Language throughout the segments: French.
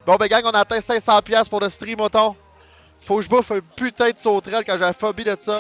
Bon ben gang, on a atteint 500$ pour le stream auton. Faut que je bouffe un putain de sauterelle quand j'ai la phobie de ça.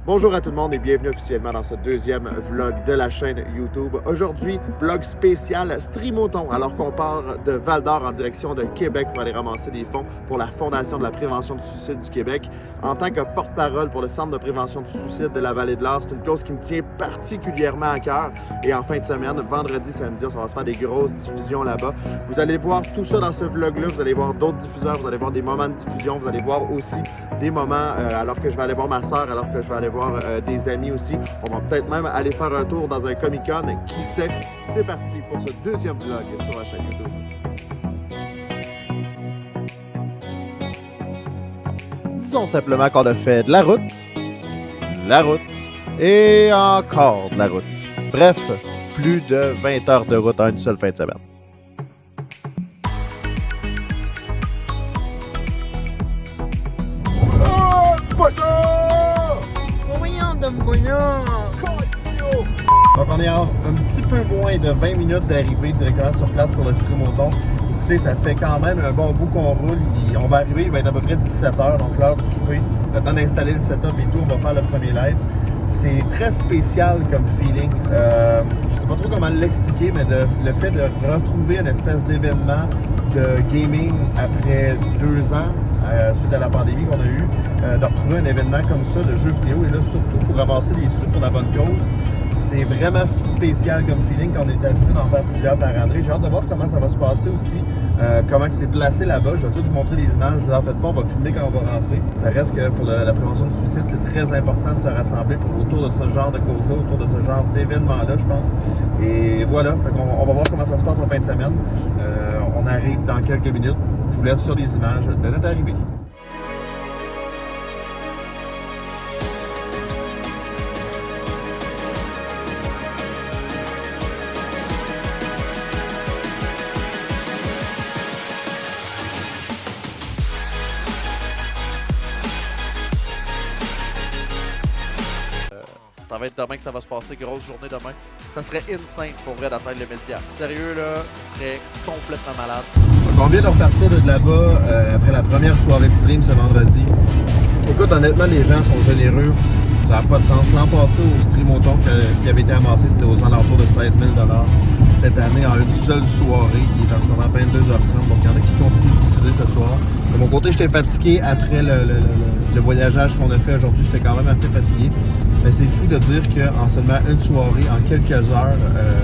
Bonjour à tout le monde et bienvenue officiellement dans ce deuxième vlog de la chaîne YouTube. Aujourd'hui, vlog spécial Streamoton, alors qu'on part de Val-d'Or en direction de Québec pour aller ramasser des fonds pour la Fondation de la prévention du suicide du Québec. En tant que porte-parole pour le Centre de prévention du suicide de la Vallée de l'Or, c'est une cause qui me tient particulièrement à cœur. Et en fin de semaine, vendredi, samedi, ça va se faire des grosses diffusions là-bas. Vous allez voir tout ça dans ce vlog-là. Vous allez voir d'autres diffuseurs, vous allez voir des moments de diffusion, vous allez voir aussi des moments alors que je vais aller voir ma soeur, alors que je vais aller voir des amis aussi. On va peut-être même aller faire un tour dans un Comic-Con. Qui sait? C'est parti pour ce deuxième vlog sur la chaîne YouTube. Disons simplement qu'on a fait de la route et encore de la route. Bref, plus de 20 heures de route en une seule fin de semaine. Donc on est à un petit peu moins de 20 minutes d'arriver directement sur place pour le Streamoton. Écoutez, ça fait quand même un bon bout qu'on roule. On va arriver, il va être à peu près 17h, donc l'heure du souper. Le temps d'installer le setup et tout, on va faire le premier live. C'est très spécial comme feeling. Je sais pas trop comment l'expliquer, mais le fait de retrouver une espèce d'événement de gaming après 2 ans, suite à la pandémie qu'on a eu, de retrouver un événement comme ça de jeux vidéo, et là surtout pour ramasser des sous pour la bonne cause. C'est vraiment spécial comme feeling qu'on est habitué d'en faire plusieurs par année. J'ai hâte de voir comment ça va se passer aussi, comment c'est placé là-bas. Je vais tout vous montrer les images. Vous en faites pas, on va filmer quand on va rentrer. Ça reste que pour la prévention du suicide, c'est très important de se rassembler autour de ce genre de cause-là, autour de ce genre d'événement-là, je pense. Et voilà, on va voir comment ça se passe en fin de semaine. On arrive dans quelques minutes. Je vous laisse sur les images de notre arrivée. Ça va être demain que ça va se passer, grosse journée demain. Ça serait insane pour vrai d'atteindre le 1000$. Sérieux là, ça serait complètement malade. Donc on vient de repartir de là-bas après la première soirée de stream ce vendredi. Écoute, honnêtement, les gens sont généreux. Ça n'a pas de sens. L'an passé au Streamoton, ce qui avait été amassé, c'était aux alentours de 16 000$. Cette année, en une seule soirée, qui est en ce moment 22h30, donc il y en a qui continuent de diffuser ce soir. De mon côté, j'étais fatigué après le voyageage qu'on a fait aujourd'hui. J'étais quand même assez fatigué. Mais c'est fou de dire qu'en seulement une soirée, en quelques heures,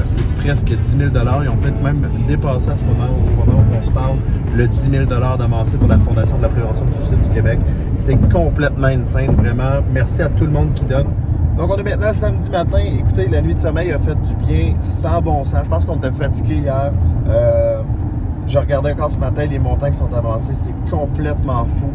c'est presque 10 000$. Ils ont peut-être même dépassé à ce moment, au moment où on se parle, le 10 000$ d'amassé pour la Fondation de la prévention du suicide du Québec. C'est complètement insane, vraiment. Merci à tout le monde qui donne. Donc on est maintenant samedi matin. Écoutez, la nuit de sommeil a fait du bien sans bon sens. Je pense qu'on était fatigué hier. Je regardais encore ce matin les montants qui sont amassés, c'est complètement fou.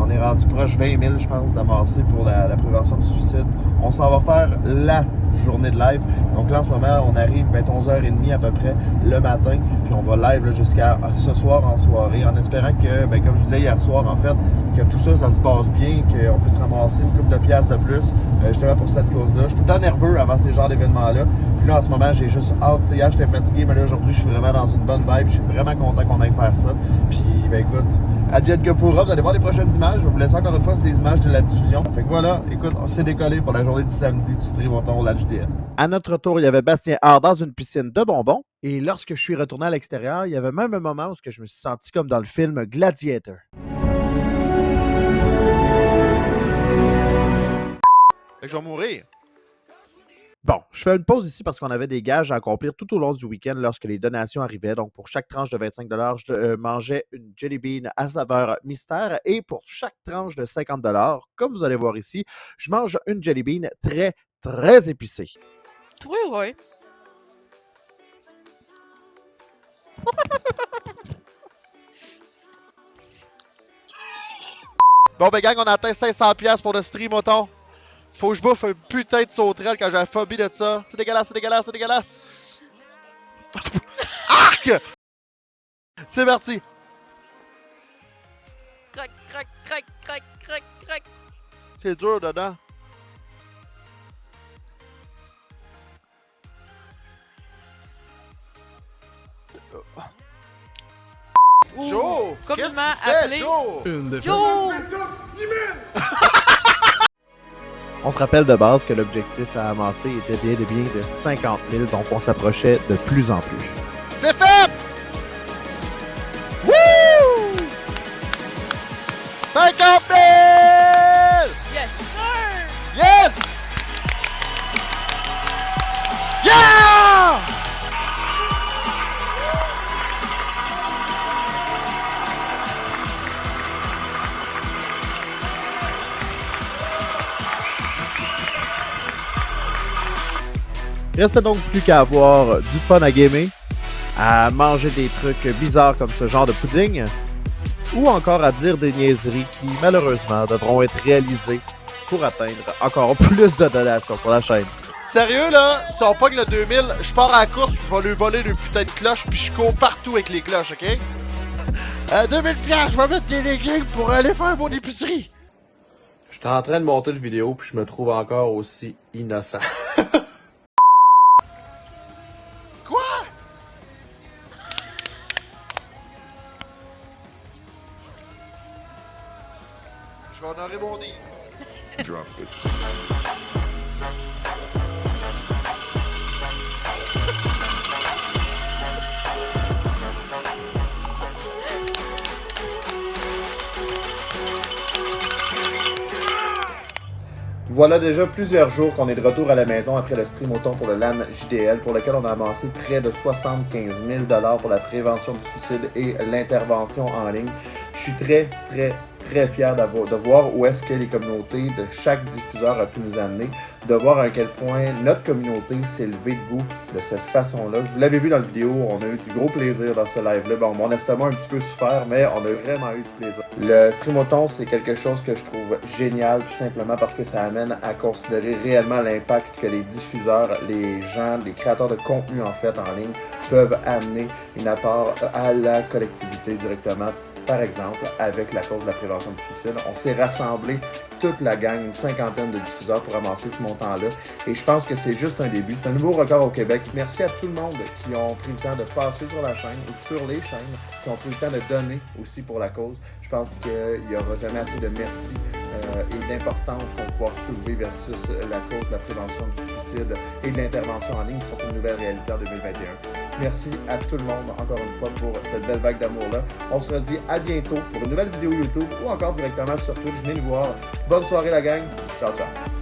On est rendu proche 20 000, je pense, d'amassés pour la prévention du suicide. On s'en va faire la journée de live. Donc là, en ce moment, on arrive à 11h30 à peu près le matin. Puis on va live jusqu'à ce soir en soirée, en espérant que, comme je disais hier soir, en fait, que tout ça, ça se passe bien, qu'on puisse ramasser une couple de piastres de plus, justement pour cette cause-là. Je suis tout le temps nerveux avant ces genres d'événements-là. Puis là, en ce moment, j'ai juste hâte. Hier, j'étais fatigué, mais là, aujourd'hui, je suis vraiment dans une bonne vibe. Je suis vraiment content qu'on aille faire ça. Puis, écoute, advienne que pourra. Vous allez voir les prochaines images. Je vais vous laisser encore une fois, c'est des images de la diffusion. Fait que voilà, écoute, on s'est décollé pour la journée du samedi du Streamoton l'HDN. À notre retour, il y avait Bastien Hart dans une piscine de bonbons. Et lorsque je suis retourné à l'extérieur, il y avait même un moment où je me suis senti comme dans le film Gladiator. Fait que je vais mourir. Bon, je fais une pause ici parce qu'on avait des gages à accomplir tout au long du week-end lorsque les donations arrivaient. Donc, pour chaque tranche de 25$, je mangeais une Jelly Bean à saveur mystère. Et pour chaque tranche de 50$, comme vous allez voir ici, je mange une Jelly Bean très, très épicée. Oui, oui. Bon, ben gang, on a atteint 500$ pour le Streamoton. Faut que je bouffe un putain de sauterelle quand j'ai la phobie de ça. C'est dégueulasse, c'est dégueulasse, c'est dégueulasse. Arc! C'est parti. Crac, crac, crac, crac, C'est dur dedans. Joe! Qu'est-ce que tu fais, Joe? Une de Joe! On se rappelle de base que l'objectif à amasser était bien de 50 000, donc on s'approchait de plus en plus. C'est fait! Wouh! 50 000! Yes, sir! Yes! Yeah! Il restait donc plus qu'à avoir du fun à gamer, à manger des trucs bizarres comme ce genre de pudding, ou encore à dire des niaiseries qui, malheureusement, devront être réalisées pour atteindre encore plus de donations pour la chaîne. Sérieux là, si on pogne le 2000, je pars à la course, je vais lui voler le putain de cloche, puis je cours partout avec les cloches, ok? 2000 piastres, je vais mettre les leggings pour aller faire mon épicerie. J'étais en train de monter le vidéo puis je me trouve encore aussi innocent. Quoi? Je vais honorer mon deal. Drop it. Voilà déjà plusieurs jours qu'on est de retour à la maison après le stream automne pour le LAN JDL, pour lequel on a amassé près de 75 000 $ pour la prévention du suicide et l'intervention en ligne. Je suis très fier de voir où est-ce que les communautés de chaque diffuseur a pu nous amener, de voir à quel point notre communauté s'est levée debout de cette façon-là. Vous l'avez vu dans la vidéo, on a eu du gros plaisir dans ce live-là. Bon, mon estomac a un petit peu souffert, mais on a vraiment eu du plaisir. Le streamoton, c'est quelque chose que je trouve génial, tout simplement parce que ça amène à considérer réellement l'impact que les diffuseurs, les gens, les créateurs de contenu en fait en ligne peuvent amener un apport à la collectivité directement. Par exemple, avec la cause de la prévention du suicide, on s'est rassemblé toute la gang, une cinquantaine de diffuseurs pour amasser ce montant-là. Et je pense que c'est juste un début. C'est un nouveau record au Québec. Merci à tout le monde qui ont pris le temps de passer sur la chaîne ou sur les chaînes, qui ont pris le temps de donner aussi pour la cause. Je pense qu'il n'y aura jamais assez de merci et d'importance qu'on va pouvoir soulever versus la cause de la prévention du suicide et de l'intervention en ligne qui sont une nouvelle réalité en 2021. Merci à tout le monde encore une fois pour cette belle vague d'amour-là. On se redit à bientôt pour une nouvelle vidéo YouTube ou encore directement sur Twitch. Venez nous voir. Bonne soirée la gang. Ciao, ciao.